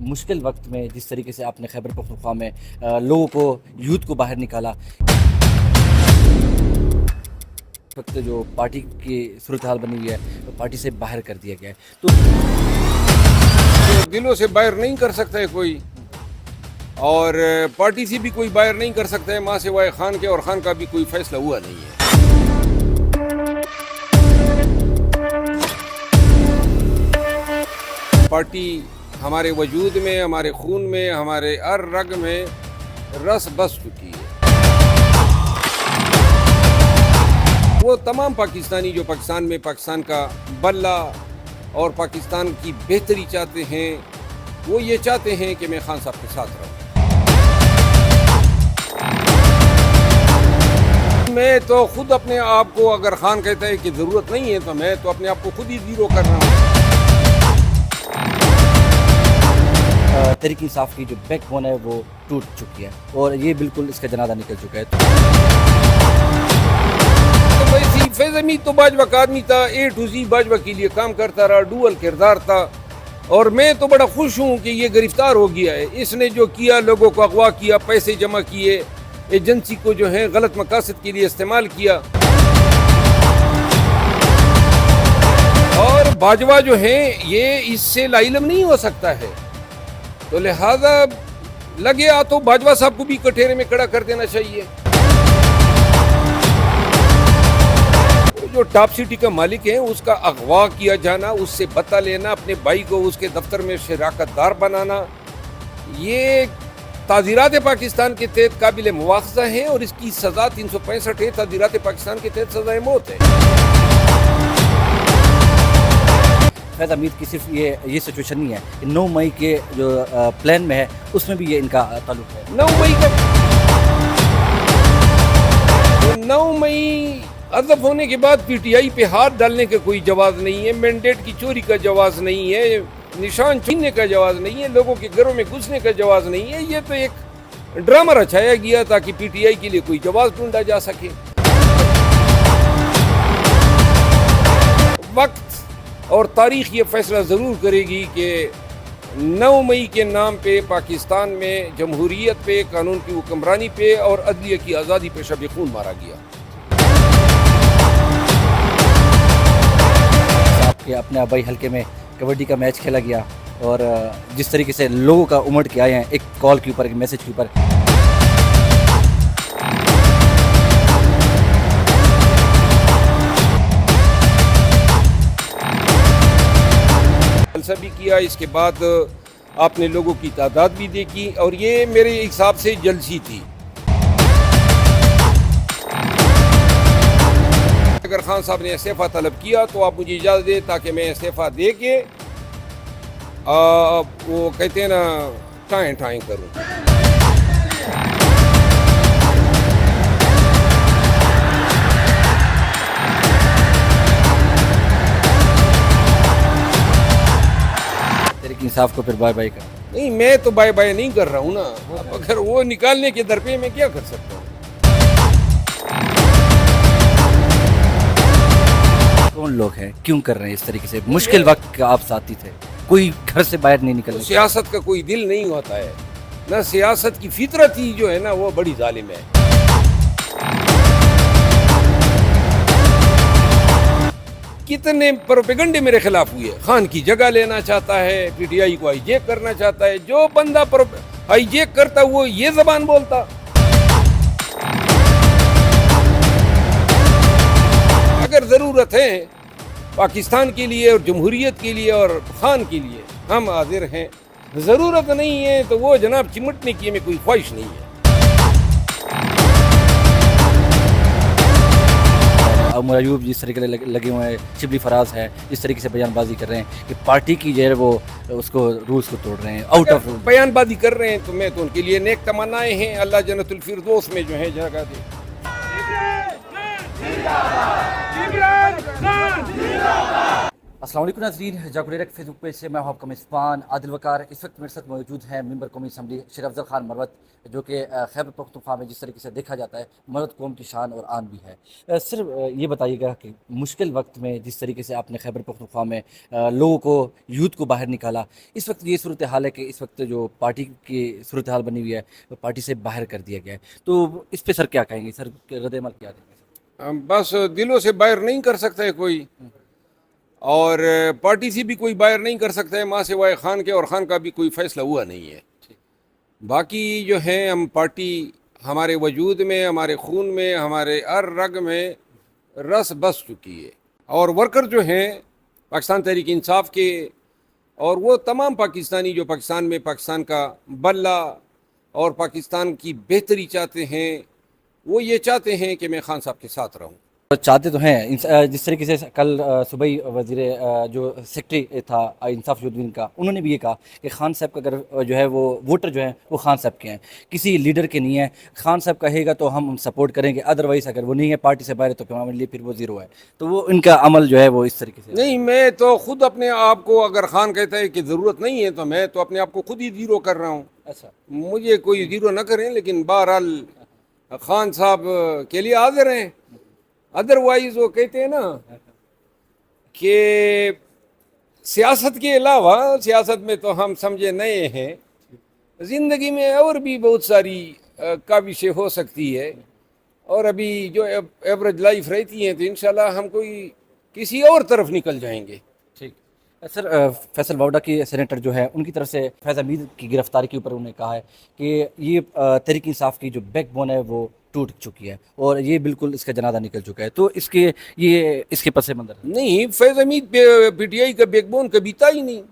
مشکل وقت میں جس طریقے سے آپ نے خیبر پختونخوا میں لوگوں کو یوتھ کو باہر نکالا، وقت جو پارٹی کی صورتحال بنی ہوئی ہے وہ پارٹی سے باہر کر دیا گیا ہے، تو دلوں سے باہر نہیں کر سکتا ہے کوئی، اور پارٹی سے بھی کوئی باہر نہیں کر سکتا ہے ماں سوائے خان کے، اور خان کا بھی کوئی فیصلہ ہوا نہیں ہے۔ پارٹی ہمارے وجود میں، ہمارے خون میں، ہمارے ہر رگ میں رس بس چکی ہے۔ وہ تمام پاکستانی جو پاکستان میں پاکستان کا بلہ اور پاکستان کی بہتری چاہتے ہیں، وہ یہ چاہتے ہیں کہ میں خان صاحب کے ساتھ رہوں۔ میں تو خود اپنے آپ کو، اگر خان کہتا ہے کہ ضرورت نہیں ہے، تو میں تو اپنے آپ کو خود ہی زیرو کر رہا ہوں۔ تحریک انصاف کی جو بیک بون ہے وہ ٹوٹ چکی ہے اور یہ بالکل اس کا جنازہ نکل چکا ہے۔ ویسی فیض حمید تو باجوہ کا آدمی تھا، اے ٹو زی باجوہ کے لیے کام کرتا رہا، ڈوئل کردار تھا، اور میں تو بڑا خوش ہوں کہ یہ گرفتار ہو گیا ہے۔ اس نے جو کیا، لوگوں کو اغوا کیا، پیسے جمع کیے، ایجنسی کو جو ہے غلط مقاصد کے لیے استعمال کیا، اور باجوہ جو ہیں یہ اس سے لا علم نہیں ہو سکتا ہے، تو لہذا لگے تو باجوہ صاحب کو بھی کٹہرے میں کھڑا کر دینا چاہیے۔ جو ٹاپ سٹی کا مالک ہے، اس کا اغوا کیا جانا، اس سے بتا لینا، اپنے بھائی کو اس کے دفتر میں شراکت دار بنانا، یہ تعزیرات پاکستان کے تحت قابل مواخذہ ہے، اور اس کی سزا 365 ہے، تعزیرات پاکستان کے تحت سزائے موت ہے۔ فیض حمید کی صرف یہ سچویشن نہیں ہے کہ 9 مئی کے جو پلان میں ہے اس میں بھی یہ ان کا تعلق ہے۔ 9 مئی عزف ہونے کے بعد پی ٹی آئی پہ ہاتھ ڈالنے کا کوئی جواز نہیں ہے، مینڈیٹ کی چوری کا جواز نہیں ہے، نشان چھیننے کا جواز نہیں ہے، لوگوں کے گھروں میں گھسنے کا جواز نہیں ہے۔ یہ تو ایک ڈرامہ رچایا گیا تاکہ پی ٹی آئی کے لیے کوئی جواز ڈھونڈا جا سکے۔ وقت اور تاریخ یہ فیصلہ ضرور کرے گی کہ 9 مئی کے نام پہ پاکستان میں جمہوریت پہ، قانون کی حکمرانی پہ اور عدلیہ کی آزادی پہ شب خون مارا گیا۔ آپ کے اپنے آبائی حلقے میں کبڈی کا میچ کھیلا گیا، اور جس طریقے سے لوگوں کا امٹ کے آئے ہیں ایک کال کے اوپر، ایک میسج کے اوپر، جلسہ بھی کیا، اس کے بعد آپ نے لوگوں کی تعداد بھی دیکھی، اور یہ میرے حساب سے جلسی تھی۔ اگر خان صاحب نے استعفیٰ طلب کیا تو آپ مجھے اجازت دیں تاکہ میں استعفیٰ دے کے وہ کہتے ہیں نا ٹائیں ٹائیں کروں۔ تحریک انصاف کو پھر بائے بائے کر؟ نہیں، میں تو بائے بائے نہیں کر رہا ہوں نا، اب اگر وہ نکالنے کے درپے میں کیا کر سکتا ہوں۔ کون لوگ ہیں، کیوں کر رہے ہیں اس طریقے سے؟ مشکل وقت کا آپ ساتھی تھے، کوئی گھر سے باہر نہیں نکلے۔ سیاست کا کوئی دل نہیں ہوتا ہے، نہ سیاست کی فطرت ہی جو ہے نا وہ بڑی ظالم ہے۔ کتنے پروپیگنڈے میرے خلاف ہوئے، خان کی جگہ لینا چاہتا ہے، پی ٹی آئی کو ہائی جیک کرنا چاہتا ہے، جو بندہ ہائی جیک کرتا وہ یہ زبان بولتا۔ اگر ضرورت ہے پاکستان کے لیے اور جمہوریت کے لیے اور خان کے لیے، ہم حاضر ہیں، ضرورت نہیں ہے تو وہ جناب چمٹنے کی ہمیں کوئی خواہش نہیں ہے۔ عمر ایوب جس طریقے سے لگے ہوئے ہیں، شبلی فراز ہے جس طریقے سے بیان بازی کر رہے ہیں کہ پارٹی کی جو ہے وہ اس کو رولز کو توڑ رہے ہیں، آؤٹ آف رول بیان بازی کر رہے ہیں، تو میں تو ان کے لیے نیک تمنائیں ہیں، اللہ جنت الفردوس میں جو ہے جگہ دے۔ अस्सलाम वालेकुम नाज़रीन, जागो डायरेक्ट फेसबुक पेज से मैं हूं आपका मेज़बान आदिल वकार। इस वक्त मेरे साथ मौजूद हैं मेंबर कौमी असम्बली शेर अफजल खान मरवत, जो कि खैबर पख्तूनख्वा में जिस तरीके से देखा जाता है मरवत कौम की शान और आन भी है। सिर्फ ये बताइएगा कि मुश्किल वक्त में जिस तरीके से आपने खैबर पख्तूनख्वा में लोगों को, यूथ को बाहर निकाला, इस वक्त ये सूरत हाल है कि इस वक्त जो पार्टी की सूरत हाल बनी हुई है वो पार्टी से बाहर कर दिया गया है, तो इस पर सर क्या कहेंगे? सर रद्द-ए-अमल क्या देंगे? बस दिलों से बाहर नहीं कर सकता है कोई, और पार्टी से भी कोई बाहर नहीं कर सकता है माँ सिवाय खान के, और खान का भी कोई फैसला हुआ नहीं है। बाकी जो है, हम पार्टी हमारे वजूद में, हमारे खून में, हमारे हर रग में रस बस चुकी है, और वर्कर जो हैं पाकिस्तान तहरीक इंसाफ के और वो तमाम पाकिस्तानी जो पाकिस्तान में पाकिस्तान का बल्ला और पाकिस्तान की बेहतरी चाहते हैं, वो ये चाहते हैं कि मैं खान साहब के साथ रहूं। चाहते तो हैं। जिस तरीके से कल सुबह ही वज़ीर जो सेक्रेटरी था इंसाफ जुद्दीन का, उन्होंने भी ये कहा कि खान साहब का अगर जो है वो वोटर जो हैं वो खान साहब के हैं, किसी लीडर के नहीं है। खान साहब कहेगा तो हम सपोर्ट करेंगे, अदरवाइज़ अगर वो नहीं है, पार्टी से बाहर है, तो फिर हमारे लिए फिर वो ज़ीरो है। तो वो इनका अमल जो है वो इस तरीके से नहीं, मैं तो खुद अपने आप को, अगर खान कहता है कि ज़रूरत नहीं है, तो मैं तो अपने आप को खुद ही ज़ीरो कर रहा हूँ। अच्छा, मुझे कोई ज़ीरो ना करें, लेकिन बहरहाल खान साहब के लिए हाजिर हैं। अदरवाइज वो कहते हैं ना कि सियासत के अलावा, सियासत में तो हम समझे नए हैं, ज़िंदगी में और भी बहुत सारी काविशें हो सकती है, और अभी जो एवरेज लाइफ रहती है, तो इंशाल्लाह हम कोई किसी और तरफ निकल जाएंगे। ठीक। सर फैसल वावड़ा की सेनेटर जो है, उनकी तरफ से फैज़ हमीद की गिरफ्तारी के ऊपर उन्होंने कहा है कि ये तहरीक इंसाफ की जो बैकबोन है वो टूट चुकी है और ये बिल्कुल इसका जनाजा निकल चुका है। तो इसके पस मंज़र नहीं, फैज़ हमीद पीटीआई का बैकबोन कभी था ही नहीं।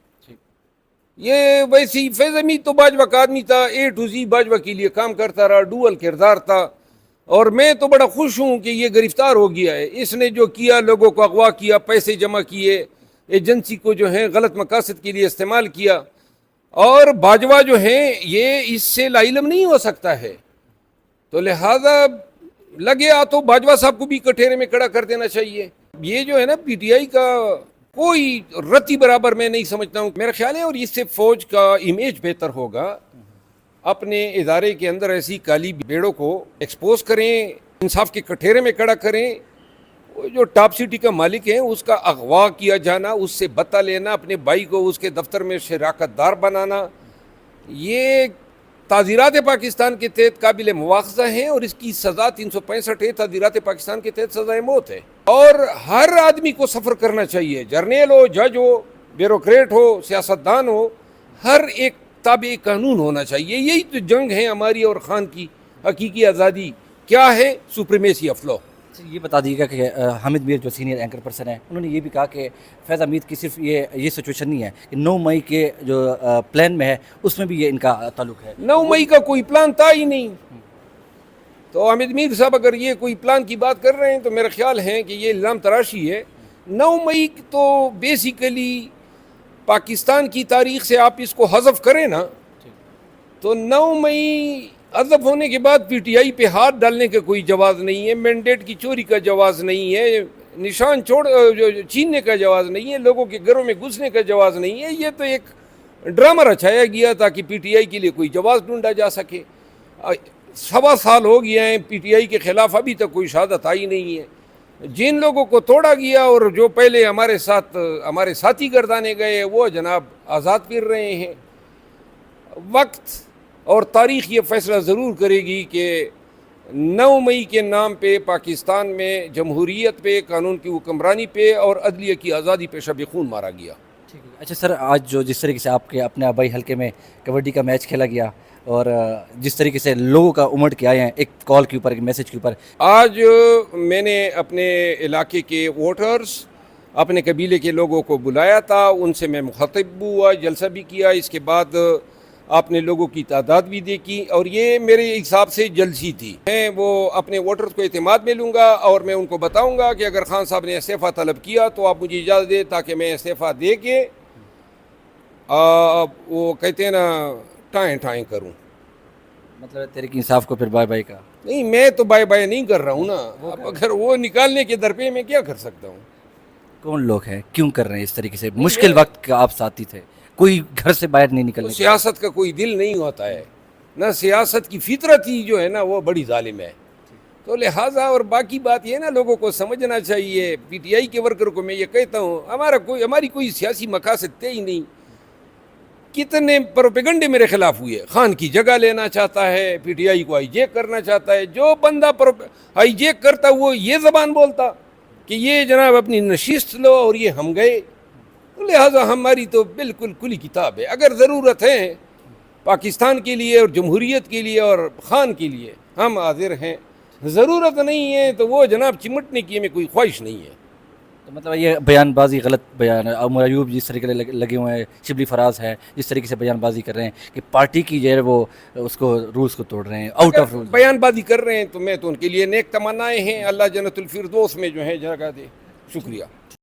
ये वैसे ही फैज़ हमीद तो बाजवा का आदमी था, ए टू जी बाजवा के लिए काम करता रहा, डुअल किरदार था, और मैं तो बड़ा खुश हूँ कि ये गिरफ्तार हो गया है। इसने जो किया, लोगों को अगवा किया, पैसे जमा किए, एजेंसी को जो है गलत मकासद के लिए इस्तेमाल किया, और बाजवा जो है ये इससे लाइलम नहीं हो सकता है। तो लिहाजा लगे आ तो बाजवा साहब को भी कटहरे में खड़ा कर देना चाहिए। ये जो है ना पीटीआई का कोई रत्ती बराबर मैं नहीं समझता हूँ, मेरा ख्याल है। और इससे फौज का इमेज बेहतर होगा। अपने इदारे के अंदर ऐसी काली बेड़ों को एक्सपोज करें, इंसाफ के कटहरे में खड़ा करें। वो जो टॉप सिटी का मालिक है उसका अगवा किया जाना, उससे बता लेना, अपने भाई को उसके दफ्तर में शराकतदार बनाना, ये ताज़ीरात पाकिस्तान के तहत काबिल मुआखज़ा हैं, और इसकी सज़ा 365 है ताज़ीरात पाकिस्तान के तहत सज़ाए मौत है। और हर आदमी को सफ़र करना चाहिए, जर्नल हो, जज हो, ब्यूरोक्रेट हो, सियासतदान हो, हर एक ताबे कानून होना चाहिए। यही तो जंग है हमारी और खान की। हकीकी आज़ादी क्या है? Supremacy of law. ये बता दीजिएगा कि हामिद मीर जो सीनियर एंकर पर्सन है, उन्होंने ये भी कहा कि फैज़ हमीद की सिर्फ ये सिचुएशन नहीं है कि 9 मई के जो प्लान में है उसमें भी ये इनका ताल्लुक है। 9 मई का कोई प्लान था ही नहीं। तो हामिद मीर साहब अगर ये कोई प्लान की बात कर रहे हैं तो मेरा ख्याल है कि ये इल्ज़ाम तराशी है। 9 मई तो बेसिकली पाकिस्तान की तारीख से आप इसको हज़फ करें ना, तो 9 मई हज़फ होने के बाद पीटीआई पे हाथ डालने का कोई जवाज़ नहीं है, मैंडेट की चोरी का जवाज़ नहीं है, निशान छीनने का जवाज़ नहीं है, लोगों के घरों में घुसने का जवाज़ नहीं है। ये तो एक ड्रामा रचाया गया ताकि पीटीआई के लिए कोई जवाज़ ढूंढा जा सके। 1.25 साल हो गया है पीटीआई के ख़िलाफ़ अभी तक कोई शहादत आई नहीं है। जिन लोगों को तोड़ा गया और जो पहले हमारे साथी गर्दाने गए, वो जनाब आज़ाद फिर रहे हैं। वक्त और तारीख़ ये फ़ैसला ज़रूर करेगी कि 9 मई के नाम पे पाकिस्तान में जमहूरियत पे, कानून की हुक्मरानी पे और अदलिया की आज़ादी पे शब खून मारा गया। ठीक है। अच्छा सर, आज जो जिस तरीके से आपके अपने आबाई हल्के में कबड्डी का मैच खेला गया और जिस तरीके से लोगों का उमड़ के आए हैं एक कॉल के ऊपर, एक मैसेज के ऊपर, आज मैंने अपने इलाके के वोटर्स, अपने कबीले के लोगों को बुलाया था, उनसे मैं मुखातिब हुआ, जलसा भी किया। इसके बाद आपने लोगों की तादाद भी देखी और ये मेरे हिसाब से जलसी थी। मैं वो अपने वोटर्स को एतमाद में लूँगा और मैं उनको बताऊँगा कि अगर खान साहब ने इस्तीफ़ा तलब किया तो आप मुझे इजाज़त दें ताकि मैं इस्तीफ़ा दे के वो कहते हैं ना टाएँ टाएँ करूँ। मतलब तहरीक इंसाफ को फिर बाय बाय का? नहीं, मैं तो बाय बाय नहीं कर रहा हूँ ना। अब अगर वो निकालने के दर पे मैं क्या कर सकता हूँ। कौन लोग हैं, क्यों कर रहे हैं इस तरीके से? मुश्किल वक्त का आप साथी थे, कोई घर से बाहर नहीं तो निकलने का। सियासत का कोई दिल नहीं होता है ना, सियासत की फितरत ही जो है ना वो बड़ी जालिम है। तो लिहाजा और बाकी बात ये ना लोगों को समझना चाहिए, पीटीआई के वर्कर को मैं ये कहता हूँ हमारी कोई सियासी मकासद थे ही नहीं। कितने प्रोपेगंडे मेरे खिलाफ हुए, खान की जगह लेना चाहता है, पीटीआई को हाईजैक करना चाहता है। जो बंदा हाईजैक करता वो ये ज़बान बोलता कि ये जनाब अपनी नशिस्त लो और ये हम गए। तो लिहाजा हमारी तो बिल्कुल खुली किताब है। अगर ज़रूरत है पाकिस्तान के लिए और जमहूरियत के लिए और ख़ान के लिए हम हाजिर हैं, ज़रूरत नहीं है तो वो जनाब चिमटने की हमें कोई ख्वाहिश नहीं है। तो मतलब ये बयानबाजी गलत बयान है। उमर अयूब जिस तरीके से लगे हुए हैं, शिबली फराज है जिस तरीके से बयानबाजी कर रहे हैं कि पार्टी की जो है वो उसको रूल्स को तोड़ रहे हैं, आउट ऑफ रूल बयानबाजी कर रहे हैं तो मैं तो उनके लिए नेक तमन्नाएं हैं, अल्लाह जन्नतुल फिरदौस में जो है जगह दे। शुक्रिया।